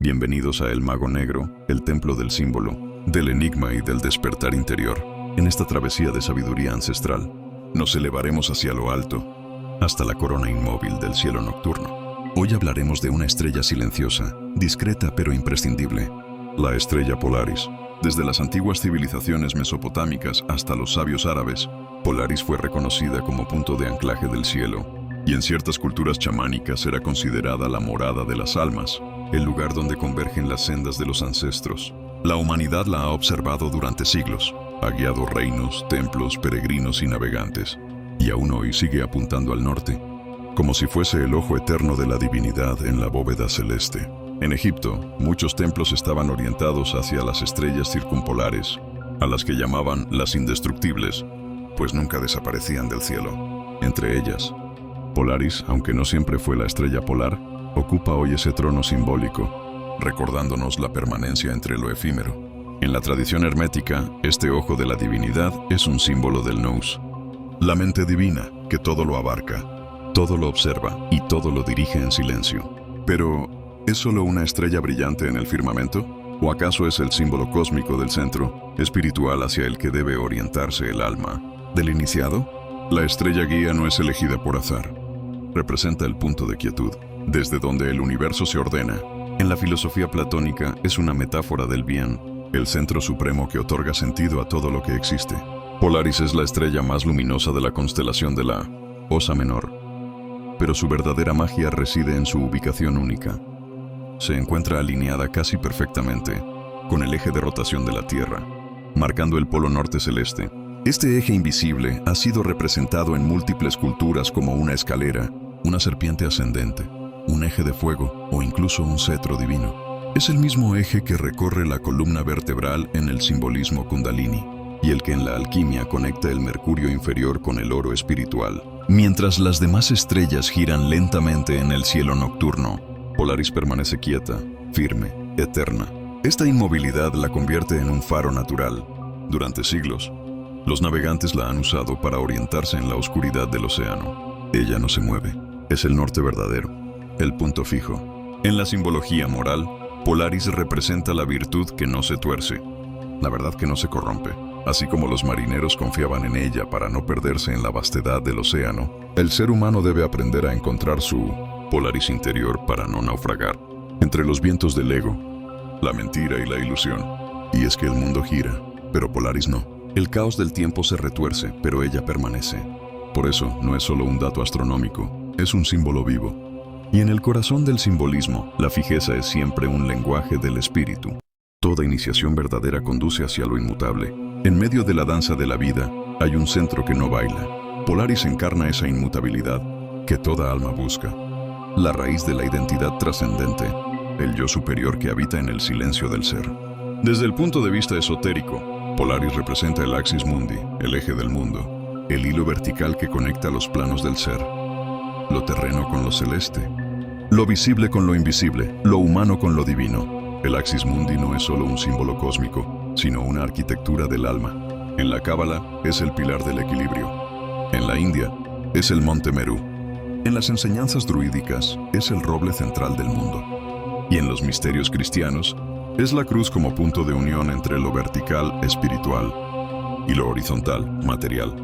Bienvenidos a El Mago Negro, el templo del símbolo, del enigma y del despertar interior. En esta travesía de sabiduría ancestral, nos elevaremos hacia lo alto, hasta la corona inmóvil del cielo nocturno. Hoy hablaremos de una estrella silenciosa, discreta pero imprescindible, la estrella Polaris. Desde las antiguas civilizaciones mesopotámicas hasta los sabios árabes, Polaris fue reconocida como punto de anclaje del cielo, y en ciertas culturas chamánicas era considerada la morada de las almas, el lugar donde convergen las sendas de los ancestros. La humanidad la ha observado durante siglos, ha guiado reinos, templos, peregrinos y navegantes, y aún hoy sigue apuntando al norte, como si fuese el ojo eterno de la divinidad en la bóveda celeste. En Egipto, muchos templos estaban orientados hacia las estrellas circumpolares, a las que llamaban las indestructibles, pues nunca desaparecían del cielo. Entre ellas, Polaris, aunque no siempre fue la estrella polar, ocupa hoy ese trono simbólico, recordándonos la permanencia entre lo efímero. En la tradición hermética, este ojo de la divinidad es un símbolo del nous, la mente divina que todo lo abarca, todo lo observa y todo lo dirige en silencio. Pero, ¿es solo una estrella brillante en el firmamento? ¿O acaso es el símbolo cósmico del centro, espiritual hacia el que debe orientarse el alma del iniciado? La estrella guía no es elegida por azar. Representa el punto de quietud, desde donde el universo se ordena. En la filosofía platónica es una metáfora del bien, el centro supremo que otorga sentido a todo lo que existe. Polaris es la estrella más luminosa de la constelación de la Osa Menor, pero su verdadera magia reside en su ubicación única. Se encuentra alineada casi perfectamente con el eje de rotación de la Tierra, marcando el polo norte celeste. Este eje invisible ha sido representado en múltiples culturas como una escalera, una serpiente ascendente, un eje de fuego o incluso un cetro divino. Es el mismo eje que recorre la columna vertebral en el simbolismo Kundalini y el que en la alquimia conecta el mercurio inferior con el oro espiritual. Mientras las demás estrellas giran lentamente en el cielo nocturno, Polaris permanece quieta, firme, eterna. Esta inmovilidad la convierte en un faro natural. Durante siglos, los navegantes la han usado para orientarse en la oscuridad del océano. Ella no se mueve. Es el norte verdadero, el punto fijo. En la simbología moral, Polaris representa la virtud que no se tuerce, la verdad que no se corrompe. Así como los marineros confiaban en ella para no perderse en la vastedad del océano, el ser humano debe aprender a encontrar su Polaris interior para no naufragar entre los vientos del ego, la mentira y la ilusión. Y es que el mundo gira, pero Polaris no. El caos del tiempo se retuerce, pero ella permanece. Por eso, no es solo un dato astronómico, es un símbolo vivo. Y en el corazón del simbolismo, la fijeza es siempre un lenguaje del espíritu. Toda iniciación verdadera conduce hacia lo inmutable. En medio de la danza de la vida, hay un centro que no baila. Polaris encarna esa inmutabilidad que toda alma busca. La raíz de la identidad trascendente, el yo superior que habita en el silencio del ser. Desde el punto de vista esotérico, Polaris representa el axis mundi, el eje del mundo, el hilo vertical que conecta los planos del ser, lo terreno con lo celeste, lo visible con lo invisible, lo humano con lo divino. El axis mundi no es solo un símbolo cósmico, sino una arquitectura del alma. En la Cábala es el pilar del equilibrio. En la India es el monte Meru. En las enseñanzas druídicas es el roble central del mundo. Y en los misterios cristianos es la cruz como punto de unión entre lo vertical, espiritual, y lo horizontal, material.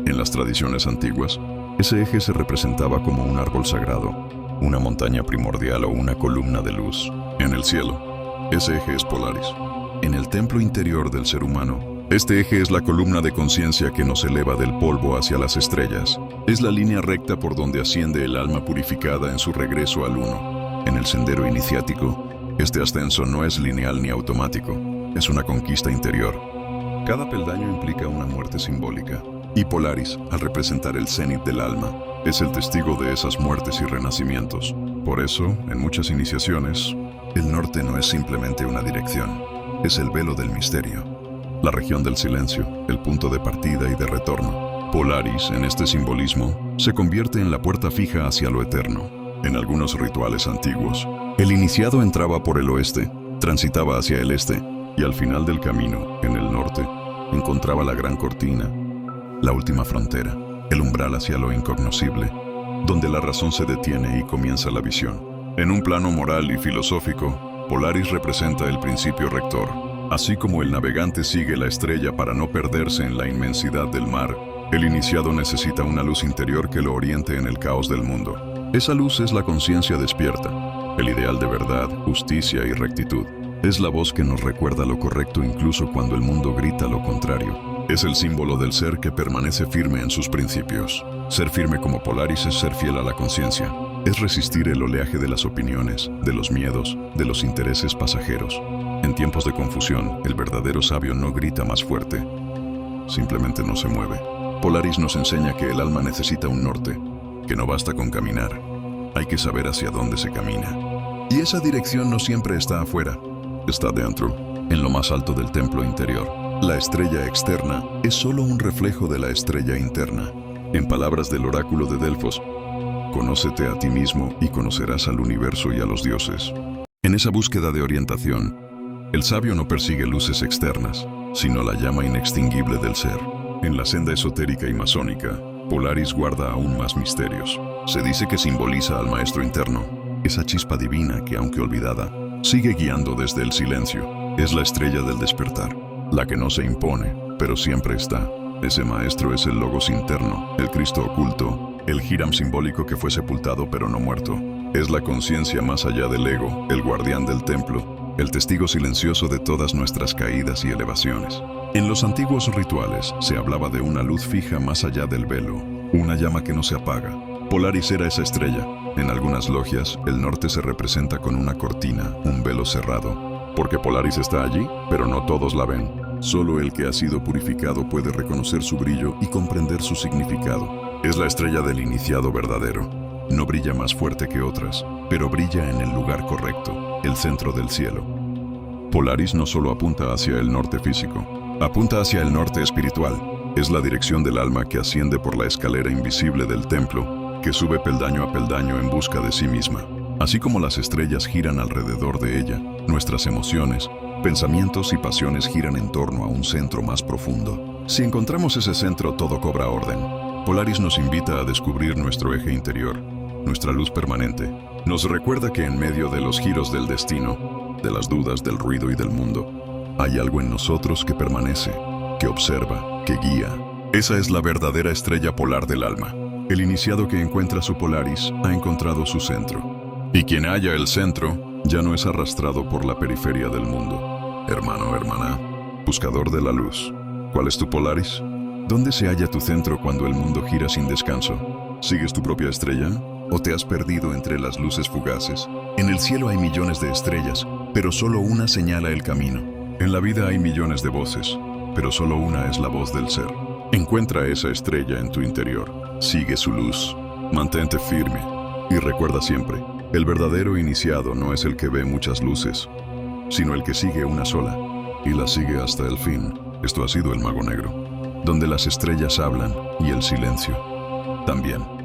En las tradiciones antiguas, ese eje se representaba como un árbol sagrado, una montaña primordial o una columna de luz. En el cielo, ese eje es Polaris. En el templo interior del ser humano, este eje es la columna de conciencia que nos eleva del polvo hacia las estrellas. Es la línea recta por donde asciende el alma purificada en su regreso al uno. En el sendero iniciático, este ascenso no es lineal ni automático, es una conquista interior. Cada peldaño implica una muerte simbólica, y Polaris, al representar el cenit del alma, es el testigo de esas muertes y renacimientos. Por eso, en muchas iniciaciones, el norte no es simplemente una dirección, es el velo del misterio, la región del silencio, el punto de partida y de retorno. Polaris, en este simbolismo, se convierte en la puerta fija hacia lo eterno. En algunos rituales antiguos, el iniciado entraba por el oeste, transitaba hacia el este, y al final del camino, en el norte, encontraba la gran cortina, la última frontera, el umbral hacia lo incognoscible, donde la razón se detiene y comienza la visión. En un plano moral y filosófico, Polaris representa el principio rector. Así como el navegante sigue la estrella para no perderse en la inmensidad del mar, el iniciado necesita una luz interior que lo oriente en el caos del mundo. Esa luz es la conciencia despierta, el ideal de verdad, justicia y rectitud. Es la voz que nos recuerda lo correcto incluso cuando el mundo grita lo contrario. Es el símbolo del ser que permanece firme en sus principios. Ser firme como Polaris es ser fiel a la conciencia. Es resistir el oleaje de las opiniones, de los miedos, de los intereses pasajeros. En tiempos de confusión, el verdadero sabio no grita más fuerte, simplemente no se mueve. Polaris nos enseña que el alma necesita un norte, que no basta con caminar, hay que saber hacia dónde se camina. Y esa dirección no siempre está afuera, está dentro, en lo más alto del templo interior. La estrella externa es solo un reflejo de la estrella interna. En palabras del oráculo de Delfos, conócete a ti mismo y conocerás al universo y a los dioses. En esa búsqueda de orientación, el sabio no persigue luces externas, sino la llama inextinguible del ser. En la senda esotérica y masónica, Polaris guarda aún más misterios. Se dice que simboliza al maestro interno, esa chispa divina que, aunque olvidada, sigue guiando desde el silencio. Es la estrella del despertar, la que no se impone, pero siempre está. Ese maestro es el logos interno, el Cristo oculto, el Hiram simbólico que fue sepultado pero no muerto. Es la conciencia más allá del ego, el guardián del templo, el testigo silencioso de todas nuestras caídas y elevaciones. En los antiguos rituales se hablaba de una luz fija más allá del velo, una llama que no se apaga. Polaris era esa estrella. En algunas logias, el norte se representa con una cortina, un velo cerrado, porque Polaris está allí, pero no todos la ven. Solo el que ha sido purificado puede reconocer su brillo y comprender su significado. Es la estrella del iniciado verdadero. No brilla más fuerte que otras, pero brilla en el lugar correcto, el centro del cielo. Polaris no solo apunta hacia el norte físico, apunta hacia el norte espiritual. Es la dirección del alma que asciende por la escalera invisible del templo, que sube peldaño a peldaño en busca de sí misma. Así como las estrellas giran alrededor de ella, nuestras emociones, pensamientos y pasiones giran en torno a un centro más profundo. Si encontramos ese centro, todo cobra orden. Polaris nos invita a descubrir nuestro eje interior, nuestra luz permanente. Nos recuerda que en medio de los giros del destino, de las dudas, del ruido y del mundo, hay algo en nosotros que permanece, que observa, que guía. Esa es la verdadera estrella polar del alma. El iniciado que encuentra su Polaris ha encontrado su centro. Y quien halla el centro ya no es arrastrado por la periferia del mundo. Hermano, hermana, buscador de la luz, ¿cuál es tu Polaris? ¿Dónde se halla tu centro cuando el mundo gira sin descanso? ¿Sigues tu propia estrella? ¿O te has perdido entre las luces fugaces? En el cielo hay millones de estrellas, pero solo una señala el camino. En la vida hay millones de voces, pero solo una es la voz del ser. Encuentra esa estrella en tu interior. Sigue su luz. Mantente firme. Y recuerda siempre, el verdadero iniciado no es el que ve muchas luces, sino el que sigue una sola, y la sigue hasta el fin. Esto ha sido El Mago Negro, donde las estrellas hablan y el silencio también.